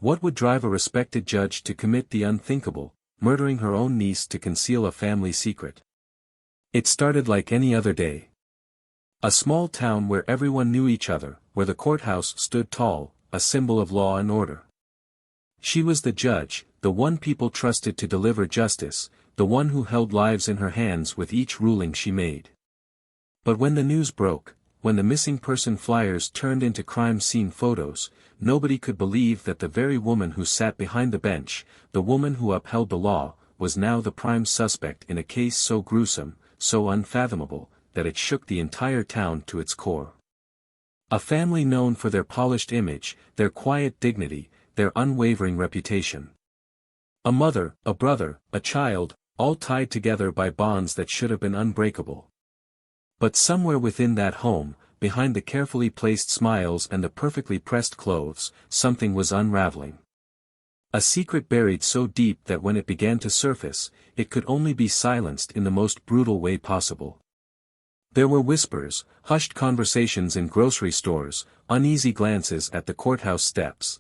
What would drive a respected judge to commit the unthinkable, murdering her own niece to conceal a family secret? It started like any other day. A small town where everyone knew each other, where the courthouse stood tall, a symbol of law and order. She was the judge, the one people trusted to deliver justice, the one who held lives in her hands with each ruling she made. But when the news broke, when the missing person flyers turned into crime scene photos, nobody could believe that the very woman who sat behind the bench, the woman who upheld the law, was now the prime suspect in a case so gruesome, so unfathomable, that it shook the entire town to its core. A family known for their polished image, their quiet dignity, their unwavering reputation. A mother, a brother, a child, all tied together by bonds that should have been unbreakable. But somewhere within that home, behind the carefully placed smiles and the perfectly pressed clothes, something was unraveling. A secret buried so deep that when it began to surface, it could only be silenced in the most brutal way possible. There were whispers, hushed conversations in grocery stores, uneasy glances at the courthouse steps.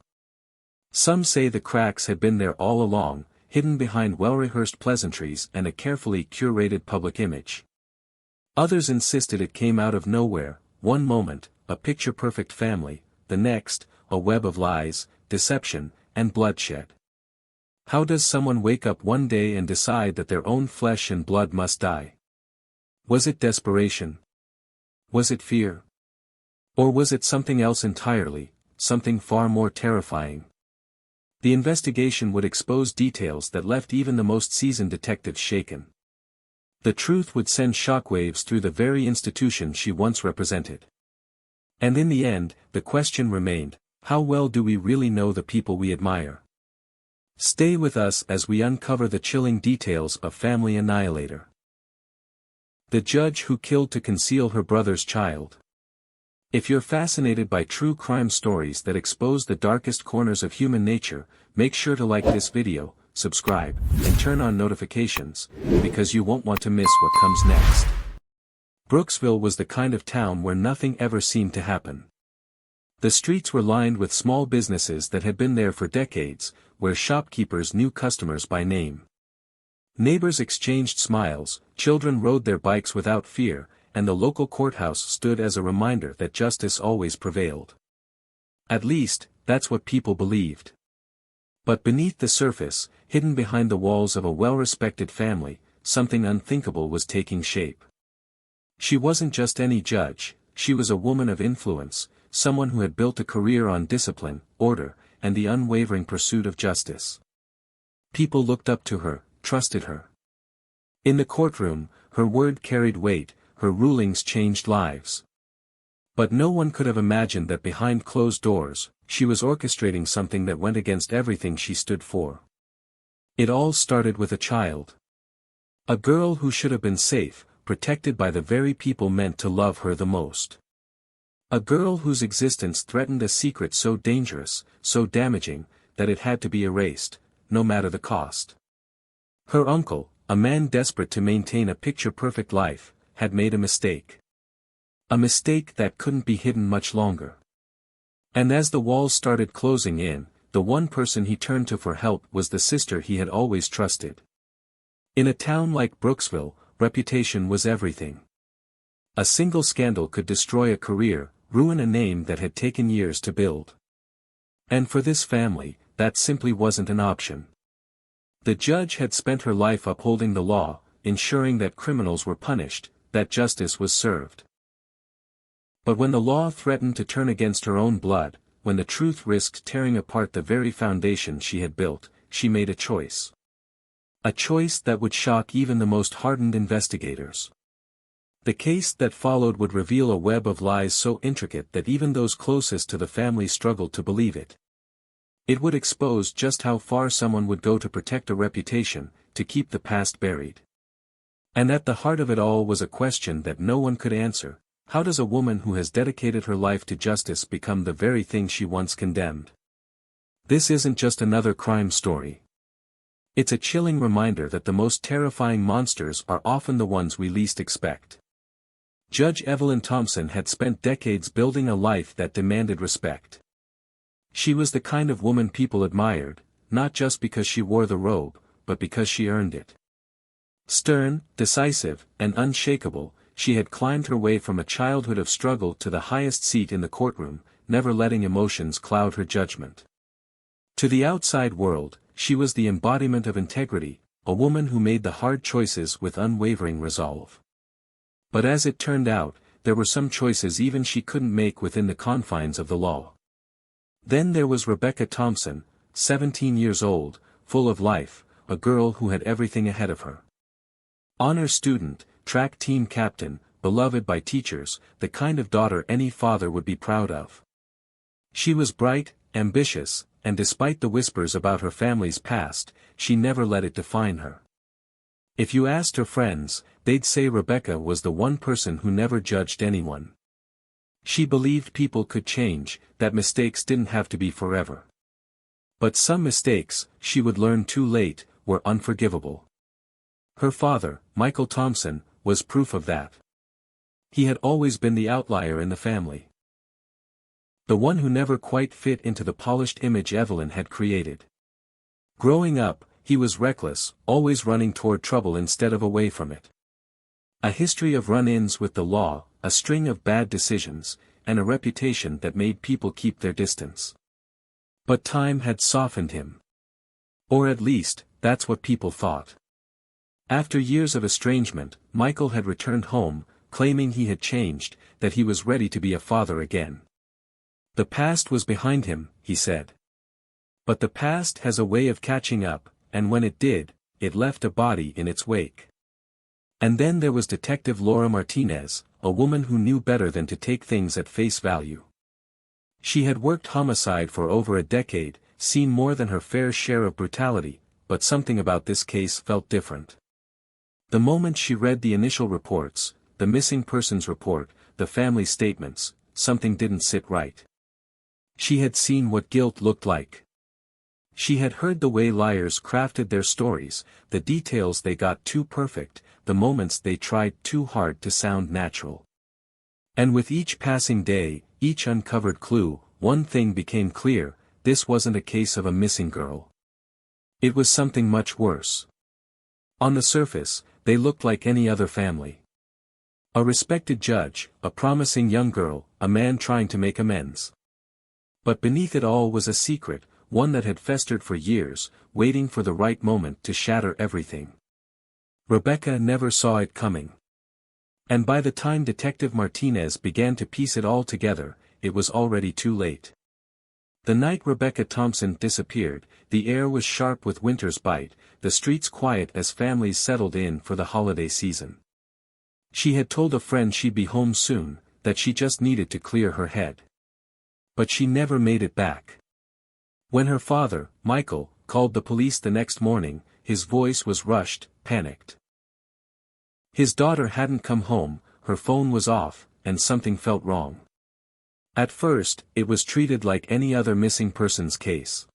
Some say the cracks had been there all along, hidden behind well-rehearsed pleasantries and a carefully curated public image. Others insisted it came out of nowhere, one moment, a picture-perfect family, the next, a web of lies, deception, and bloodshed. How does someone wake up one day and decide that their own flesh and blood must die? Was it desperation? Was it fear? Or was it something else entirely, something far more terrifying? The investigation would expose details that left even the most seasoned detectives shaken. The truth would send shockwaves through the very institution she once represented. And in the end, the question remained, how well do we really know the people we admire? Stay with us as we uncover the chilling details of Family Annihilator. The judge who killed to conceal her brother's child. If you're fascinated by true crime stories that expose the darkest corners of human nature, make sure to like this video, subscribe, and turn on notifications, because you won't want to miss what comes next. Brooksville was the kind of town where nothing ever seemed to happen. The streets were lined with small businesses that had been there for decades, where shopkeepers knew customers by name. Neighbors exchanged smiles, children rode their bikes without fear, and the local courthouse stood as a reminder that justice always prevailed. At least, that's what people believed. But beneath the surface, hidden behind the walls of a well-respected family, something unthinkable was taking shape. She wasn't just any judge, she was a woman of influence, someone who had built a career on discipline, order, and the unwavering pursuit of justice. People looked up to her, trusted her. In the courtroom, her word carried weight, her rulings changed lives. But no one could have imagined that behind closed doors, she was orchestrating something that went against everything she stood for. It all started with a child. A girl who should have been safe, protected by the very people meant to love her the most. A girl whose existence threatened a secret so dangerous, so damaging, that it had to be erased, no matter the cost. Her uncle, a man desperate to maintain a picture-perfect life, had made a mistake. A mistake that couldn't be hidden much longer. And as the walls started closing in, the one person he turned to for help was the sister he had always trusted. In a town like Brooksville, reputation was everything. A single scandal could destroy a career, ruin a name that had taken years to build. And for this family, that simply wasn't an option. The judge had spent her life upholding the law, ensuring that criminals were punished, that justice was served. But when the law threatened to turn against her own blood, when the truth risked tearing apart the very foundation she had built, she made a choice. A choice that would shock even the most hardened investigators. The case that followed would reveal a web of lies so intricate that even those closest to the family struggled to believe it. It would expose just how far someone would go to protect a reputation, to keep the past buried. And at the heart of it all was a question that no one could answer: how does a woman who has dedicated her life to justice become the very thing she once condemned? This isn't just another crime story. It's a chilling reminder that the most terrifying monsters are often the ones we least expect. Judge Evelyn Thompson had spent decades building a life that demanded respect. She was the kind of woman people admired, not just because she wore the robe, but because she earned it. Stern, decisive, and unshakable, she had climbed her way from a childhood of struggle to the highest seat in the courtroom, never letting emotions cloud her judgment. To the outside world, she was the embodiment of integrity, a woman who made the hard choices with unwavering resolve. But as it turned out, there were some choices even she couldn't make within the confines of the law. Then there was Rebecca Thompson, 17 years old, full of life, a girl who had everything ahead of her. Honor student, track team captain, beloved by teachers, the kind of daughter any father would be proud of. She was bright, ambitious, and despite the whispers about her family's past, she never let it define her. If you asked her friends, they'd say Rebecca was the one person who never judged anyone. She believed people could change, that mistakes didn't have to be forever. But some mistakes, she would learn too late, were unforgivable. Her father, Michael Thompson, was proof of that. He had always been the outlier in the family. The one who never quite fit into the polished image Evelyn had created. Growing up, he was reckless, always running toward trouble instead of away from it. A history of run-ins with the law, a string of bad decisions, and a reputation that made people keep their distance. But time had softened him. Or at least, that's what people thought. After years of estrangement, Michael had returned home, claiming he had changed, that he was ready to be a father again. The past was behind him, he said. But the past has a way of catching up, and when it did, it left a body in its wake. And then there was Detective Laura Martinez, a woman who knew better than to take things at face value. She had worked homicide for over a decade, seen more than her fair share of brutality, but something about this case felt different. The moment she read the initial reports, the missing persons report, the family statements, something didn't sit right. She had seen what guilt looked like. She had heard the way liars crafted their stories, the details they got too perfect, the moments they tried too hard to sound natural. And with each passing day, each uncovered clue, one thing became clear: this wasn't a case of a missing girl. It was something much worse. On the surface, they looked like any other family. A respected judge, a promising young girl, a man trying to make amends. But beneath it all was a secret, one that had festered for years, waiting for the right moment to shatter everything. Rebecca never saw it coming. And by the time Detective Martinez began to piece it all together, it was already too late. The night Rebecca Thompson disappeared, the air was sharp with winter's bite, the streets quiet as families settled in for the holiday season. She had told a friend she'd be home soon, that she just needed to clear her head. But she never made it back. When her father, Michael, called the police the next morning, his voice was rushed, panicked. His daughter hadn't come home, her phone was off, and something felt wrong. At first, it was treated like any other missing persons case.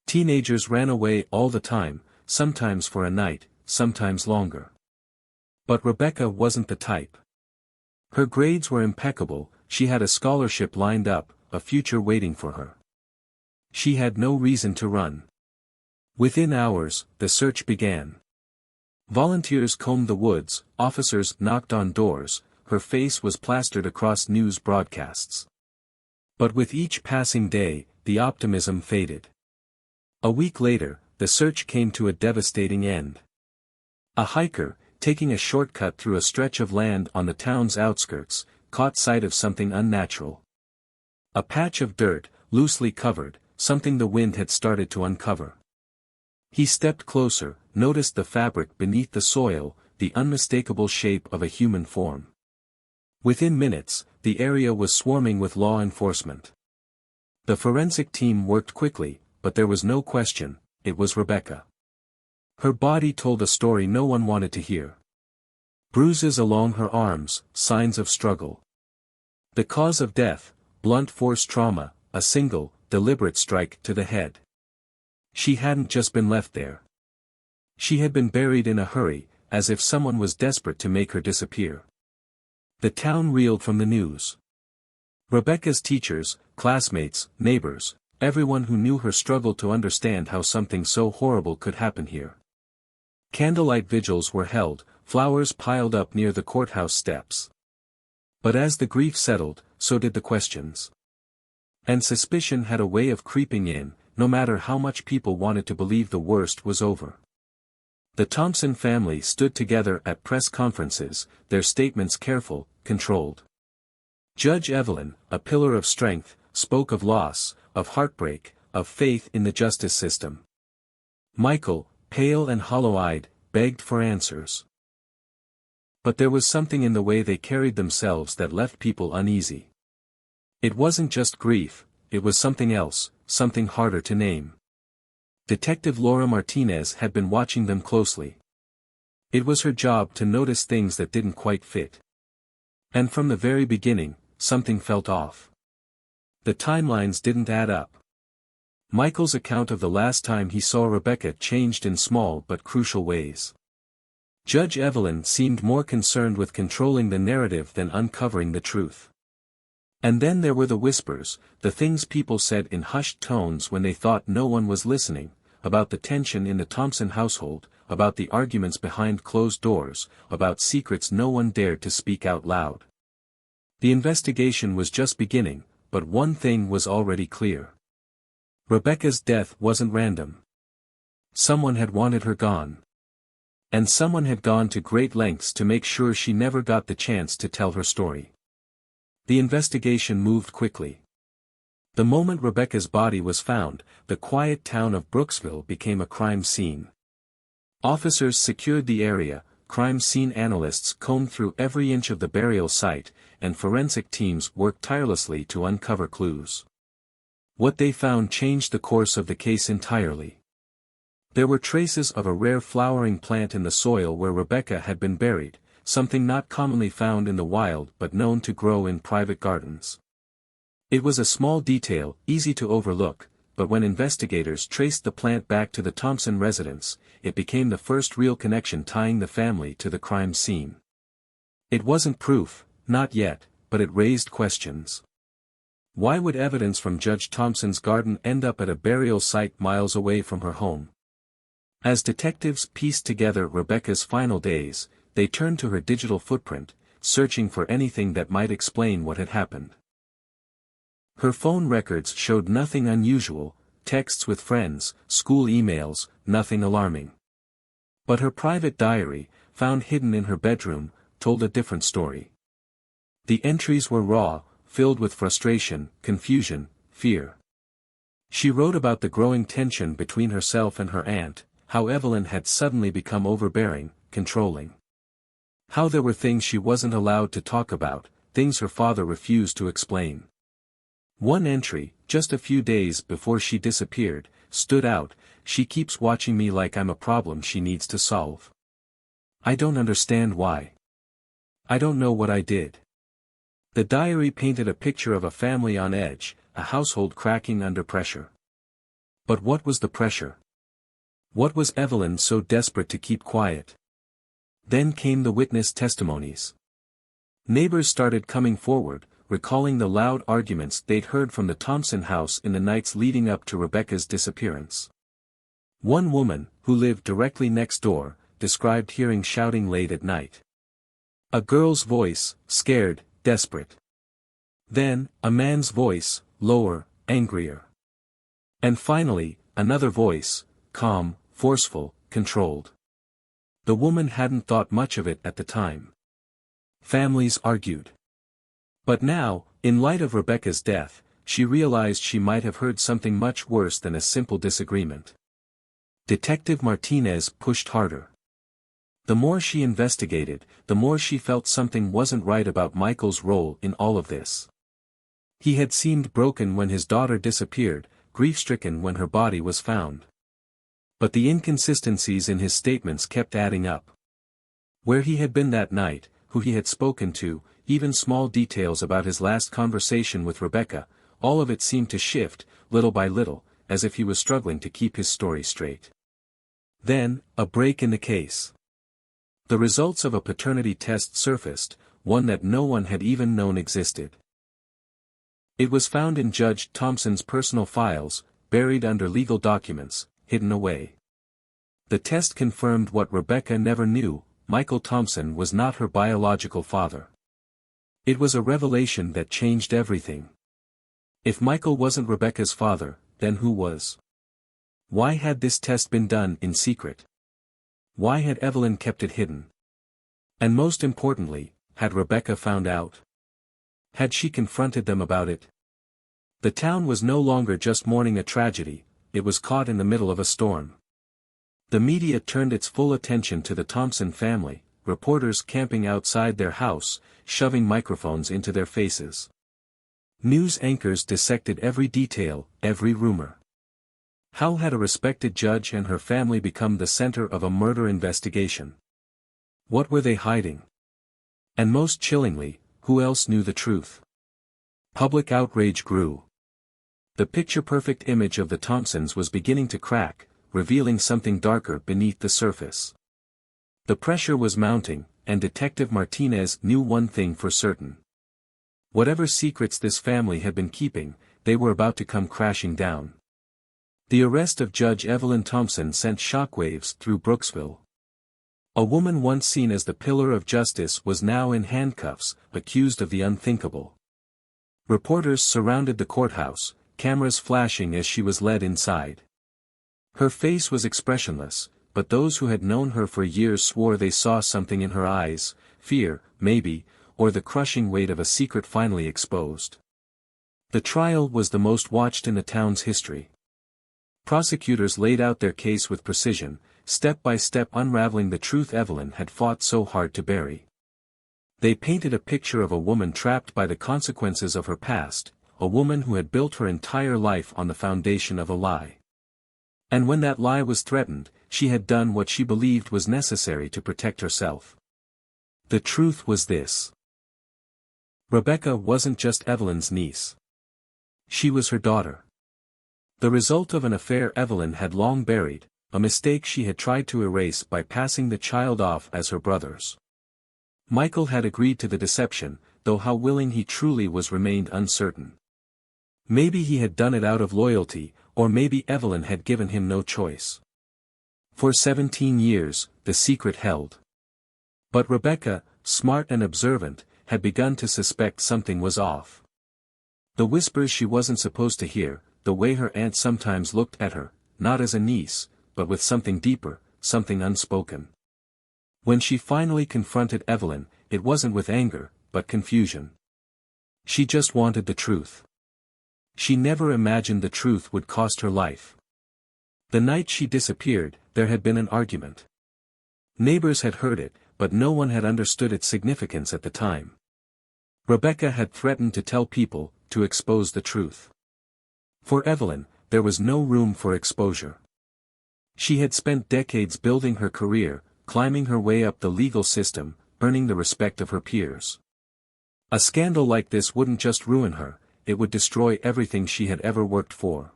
Teenagers ran away all the time, sometimes for a night, sometimes longer. But Rebecca wasn't the type. Her grades were impeccable, she had a scholarship lined up, a future waiting for her. She had no reason to run. Within hours, the search began. Volunteers combed the woods, officers knocked on doors, her face was plastered across news broadcasts. But with each passing day, the optimism faded. A week later, the search came to a devastating end. A hiker, taking a shortcut through a stretch of land on the town's outskirts, caught sight of something unnatural. A patch of dirt, loosely covered, something the wind had started to uncover. He stepped closer, noticed the fabric beneath the soil, the unmistakable shape of a human form. Within minutes, the area was swarming with law enforcement. The forensic team worked quickly, but there was no question, it was Rebecca. Her body told a story no one wanted to hear. Bruises along her arms, signs of struggle. The cause of death, blunt force trauma, a single, deliberate strike to the head. She hadn't just been left there. She had been buried in a hurry, as if someone was desperate to make her disappear. The town reeled from the news. Rebecca's teachers, classmates, neighbors, Everyone who knew her struggled to understand how something so horrible could happen here. Candlelight vigils were held, flowers piled up near the courthouse steps. But as the grief settled, so did the questions. And suspicion had a way of creeping in, no matter how much people wanted to believe the worst was over. The Thompson family stood together at press conferences, their statements careful, controlled. Judge Evelyn, a pillar of strength, spoke of loss, of heartbreak, of faith in the justice system. Michael, pale and hollow-eyed, begged for answers. But there was something in the way they carried themselves that left people uneasy. It wasn't just grief, it was something else, something harder to name. Detective Laura Martinez had been watching them closely. It was her job to notice things that didn't quite fit. And from the very beginning, something felt off. The timelines didn't add up. Michael's account of the last time he saw Rebecca changed in small but crucial ways. Judge Evelyn seemed more concerned with controlling the narrative than uncovering the truth. And then there were the whispers, the things people said in hushed tones when they thought no one was listening, about the tension in the Thompson household, about the arguments behind closed doors, about secrets no one dared to speak out loud. The investigation was just beginning, but one thing was already clear. Rebecca's death wasn't random. Someone had wanted her gone. And someone had gone to great lengths to make sure she never got the chance to tell her story. The investigation moved quickly. The moment Rebecca's body was found, the quiet town of Brooksville became a crime scene. Officers secured the area, crime scene analysts combed through every inch of the burial site, and forensic teams worked tirelessly to uncover clues. What they found changed the course of the case entirely. There were traces of a rare flowering plant in the soil where Rebecca had been buried, something not commonly found in the wild but known to grow in private gardens. It was a small detail, easy to overlook, but when investigators traced the plant back to the Thompson residence, it became the first real connection tying the family to the crime scene. It wasn't proof, not yet, but it raised questions. Why would evidence from Judge Thompson's garden end up at a burial site miles away from her home? As detectives pieced together Rebecca's final days, they turned to her digital footprint, searching for anything that might explain what had happened. Her phone records showed nothing unusual, texts with friends, school emails, nothing alarming. But her private diary, found hidden in her bedroom, told a different story. The entries were raw, filled with frustration, confusion, fear. She wrote about the growing tension between herself and her aunt, how Evelyn had suddenly become overbearing, controlling. How there were things she wasn't allowed to talk about, things her father refused to explain. One entry, just a few days before she disappeared, stood out: "She keeps watching me like I'm a problem she needs to solve. I don't understand why. I don't know what I did." The diary painted a picture of a family on edge, a household cracking under pressure. But what was the pressure? What was Evelyn so desperate to keep quiet? Then came the witness testimonies. Neighbors started coming forward, recalling the loud arguments they'd heard from the Thompson house in the nights leading up to Rebecca's disappearance. One woman, who lived directly next door, described hearing shouting late at night. A girl's voice, scared, desperate. Then, a man's voice, lower, angrier. And finally, another voice, calm, forceful, controlled. The woman hadn't thought much of it at the time. Families argued. But now, in light of Rebecca's death, she realized she might have heard something much worse than a simple disagreement. Detective Martinez pushed harder. The more she investigated, the more she felt something wasn't right about Michael's role in all of this. He had seemed broken when his daughter disappeared, grief-stricken when her body was found. But the inconsistencies in his statements kept adding up. Where he had been that night, who he had spoken to, even small details about his last conversation with Rebecca, all of it seemed to shift, little by little, as if he was struggling to keep his story straight. Then, a break in the case. The results of a paternity test surfaced, one that no one had even known existed. It was found in Judge Thompson's personal files, buried under legal documents, hidden away. The test confirmed what Rebecca never knew: Michael Thompson was not her biological father. It was a revelation that changed everything. If Michael wasn't Rebecca's father, then who was? Why had this test been done in secret? Why had Evelyn kept it hidden? And most importantly, had Rebecca found out? Had she confronted them about it? The town was no longer just mourning a tragedy, it was caught in the middle of a storm. The media turned its full attention to the Thompson family, reporters camping outside their house, shoving microphones into their faces. News anchors dissected every detail, every rumor. How had a respected judge and her family become the center of a murder investigation? What were they hiding? And most chillingly, who else knew the truth? Public outrage grew. The picture-perfect image of the Thompsons was beginning to crack, revealing something darker beneath the surface. The pressure was mounting, and Detective Martinez knew one thing for certain. Whatever secrets this family had been keeping, they were about to come crashing down. The arrest of Judge Evelyn Thompson sent shockwaves through Brooksville. A woman once seen as the pillar of justice was now in handcuffs, accused of the unthinkable. Reporters surrounded the courthouse, cameras flashing as she was led inside. Her face was expressionless, but those who had known her for years swore they saw something in her eyes: fear, maybe, or the crushing weight of a secret finally exposed. The trial was the most watched in the town's history. Prosecutors laid out their case with precision, step by step unraveling the truth Evelyn had fought so hard to bury. They painted a picture of a woman trapped by the consequences of her past, a woman who had built her entire life on the foundation of a lie. And when that lie was threatened, she had done what she believed was necessary to protect herself. The truth was this: Rebecca wasn't just Evelyn's niece. She was her daughter. The result of an affair Evelyn had long buried, a mistake she had tried to erase by passing the child off as her brother's. Michael had agreed to the deception, though how willing he truly was remained uncertain. Maybe he had done it out of loyalty, or maybe Evelyn had given him no choice. For 17 years, the secret held. But Rebecca, smart and observant, had begun to suspect something was off. The whispers she wasn't supposed to hear, the way her aunt sometimes looked at her, not as a niece, but with something deeper, something unspoken. When she finally confronted Evelyn, it wasn't with anger, but confusion. She just wanted the truth. She never imagined the truth would cost her life. The night she disappeared, there had been an argument. Neighbors had heard it, but no one had understood its significance at the time. Rebecca had threatened to tell people, to expose the truth. For Evelyn, there was no room for exposure. She had spent decades building her career, climbing her way up the legal system, earning the respect of her peers. A scandal like this wouldn't just ruin her, it would destroy everything she had ever worked for.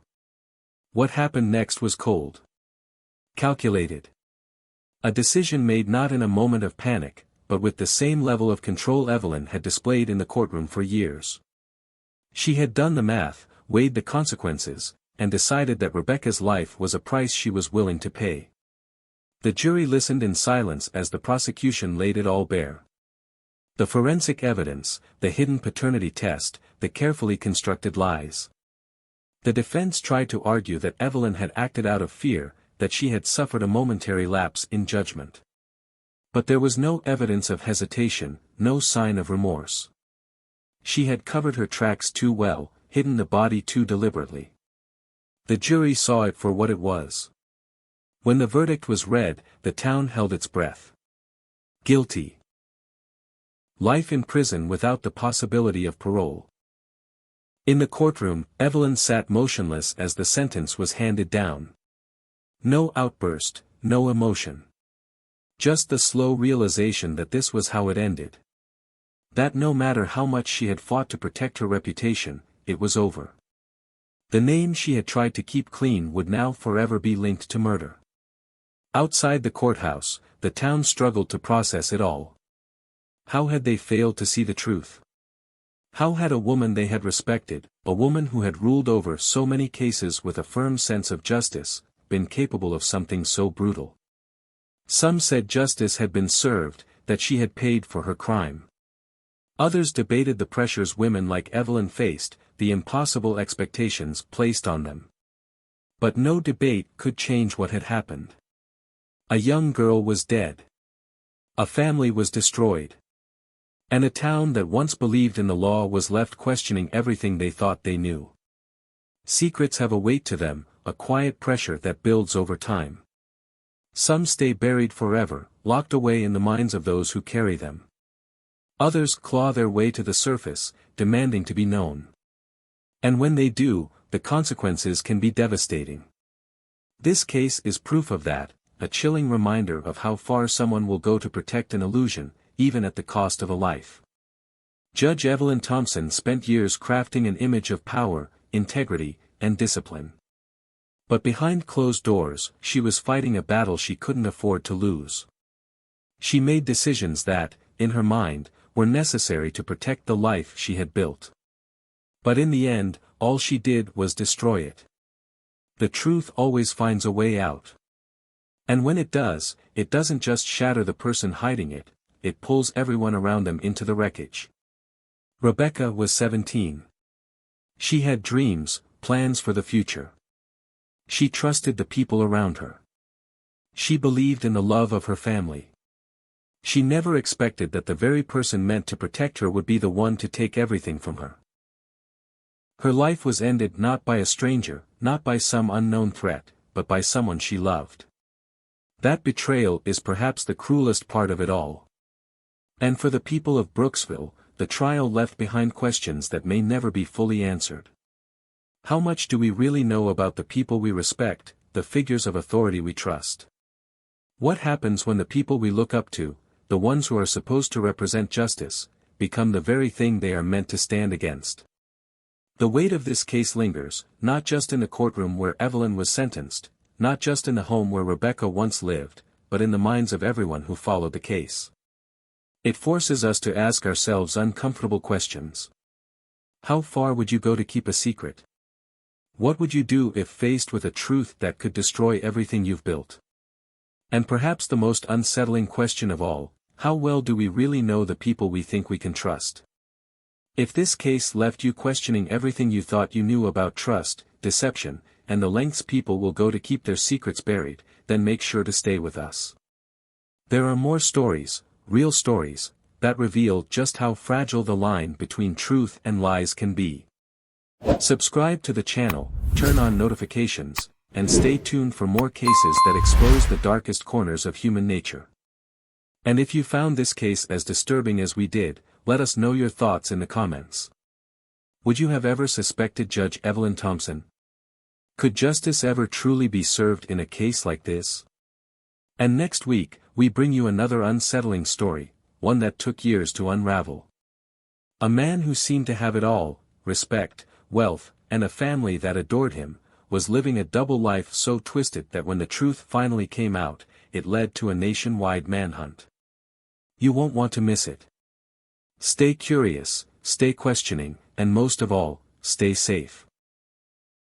What happened next was cold. Calculated. A decision made not in a moment of panic, but with the same level of control Evelyn had displayed in the courtroom for years. She had done the math, weighed the consequences, and decided that Rebecca's life was a price she was willing to pay. The jury listened in silence as the prosecution laid it all bare. The forensic evidence, the hidden paternity test, the carefully constructed lies. The defense tried to argue that Evelyn had acted out of fear, that she had suffered a momentary lapse in judgment. But there was no evidence of hesitation, no sign of remorse. She had covered her tracks too well, hidden the body too deliberately. The jury saw it for what it was. When the verdict was read, the town held its breath. Guilty. Life in prison without the possibility of parole. In the courtroom, Evelyn sat motionless as the sentence was handed down. No outburst, no emotion. Just the slow realization that this was how it ended. That no matter how much she had fought to protect her reputation, it was over. The name she had tried to keep clean would now forever be linked to murder. Outside the courthouse, the town struggled to process it all. How had they failed to see the truth? How had a woman they had respected, a woman who had ruled over so many cases with a firm sense of justice, been capable of something so brutal? Some said justice had been served, that she had paid for her crime. Others debated the pressures women like Evelyn faced, the impossible expectations placed on them. But no debate could change what had happened. A young girl was dead. A family was destroyed. And a town that once believed in the law was left questioning everything they thought they knew. Secrets have a weight to them, a quiet pressure that builds over time. Some stay buried forever, locked away in the minds of those who carry them. Others claw their way to the surface, demanding to be known. And when they do, the consequences can be devastating. This case is proof of that, a chilling reminder of how far someone will go to protect an illusion, even at the cost of a life. Judge Evelyn Thompson spent years crafting an image of power, integrity, and discipline. But behind closed doors, she was fighting a battle she couldn't afford to lose. She made decisions that, in her mind, were necessary to protect the life she had built. But in the end, all she did was destroy it. The truth always finds a way out. And when it does, it doesn't just shatter the person hiding it, it pulls everyone around them into the wreckage. Rebecca was 17. She had dreams, plans for the future. She trusted the people around her. She believed in the love of her family. She never expected that the very person meant to protect her would be the one to take everything from her. Her life was ended not by a stranger, not by some unknown threat, but by someone she loved. That betrayal is perhaps the cruelest part of it all. And for the people of Brooksville, the trial left behind questions that may never be fully answered. How much do we really know about the people we respect, the figures of authority we trust? What happens when the people we look up to, the ones who are supposed to represent justice, become the very thing they are meant to stand against? The weight of this case lingers, not just in the courtroom where Evelyn was sentenced, not just in the home where Rebecca once lived, but in the minds of everyone who followed the case. It forces us to ask ourselves uncomfortable questions. How far would you go to keep a secret? What would you do if faced with a truth that could destroy everything you've built? And perhaps the most unsettling question of all, how well do we really know the people we think we can trust? If this case left you questioning everything you thought you knew about trust, deception, and the lengths people will go to keep their secrets buried, then make sure to stay with us. There are more stories, real stories, that reveal just how fragile the line between truth and lies can be. Subscribe to the channel, turn on notifications, and stay tuned for more cases that expose the darkest corners of human nature. And if you found this case as disturbing as we did, let us know your thoughts in the comments. Would you have ever suspected Judge Evelyn Thompson? Could justice ever truly be served in a case like this? And next week, we bring you another unsettling story, one that took years to unravel. A man who seemed to have it all, respect, wealth, and a family that adored him, was living a double life so twisted that when the truth finally came out, it led to a nationwide manhunt. You won't want to miss it. Stay curious, stay questioning, and most of all, stay safe.